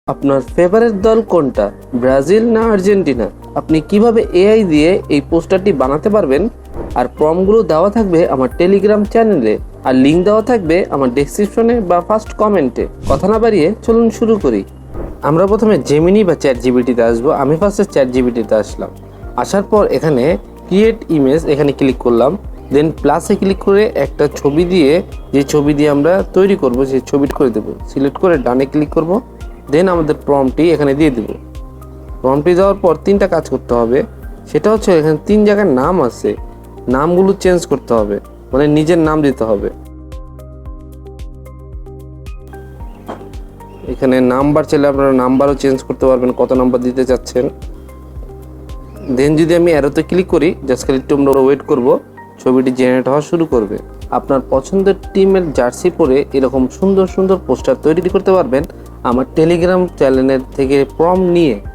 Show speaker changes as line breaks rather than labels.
আপনার ফেভারিট দল কোনটা, ব্রাজিল না আর্জেন্টিনা? আপনি কিভাবে এআই দিয়ে এই পোস্টারটি বানাতে পারবেন, আর প্রম্পটগুলো দেওয়া থাকবে আমার টেলিগ্রাম চ্যানেলে, আর লিঙ্ক দেওয়া থাকবে আমার ডেসক্রিপশনে বা ফার্স্ট কমেন্টে। কথা না বাড়িয়ে চলুন শুরু করি। আমরা প্রথমে জেমিনি বা চ্যাট জিপিটিতে আসবো। আমি ফার্স্টে চ্যাট জিপিটিতে আসলাম। আসার পর এখানে ক্রিয়েট ইমেজ এখানে ক্লিক করলাম। দেন প্লাসে ক্লিক করে একটা ছবি দিয়ে, যে ছবি দিয়ে আমরা তৈরি করব সেই ছবিটা করে দেবো। সিলেক্ট করে ডানে ক্লিক করব। দেন আমাদের প্রম্পটটি এখানে দিয়ে দেব। প্রম্পটটি দেওয়ার পর তিনটা কাজ করতে হবে। সেটা হচ্ছে এখানে তিন জায়গায় নাম আছে, নামগুলো চেঞ্জ করতে হবে, মানে নিজের নাম দিতে হবে। এখানে নাম্বার চাইলে আপনারা নাম্বারও চেঞ্জ করতে পারবেন, কত নাম্বার দিতে চাচ্ছেন। দেন যদি আমি অ্যারোতে ক্লিক করি, জাস্ট খালি একটু আমরা ওয়েট করব, ছবিটি জেনারেট হওয়া শুরু করবে। আপনার পছন্দের টিমের জার্সি পরে এরকম সুন্দর সুন্দর পোস্টার তৈরি করতে পারবেন আমার টেলিগ্রাম চ্যানেলের থেকে প্রম্পট নিয়ে।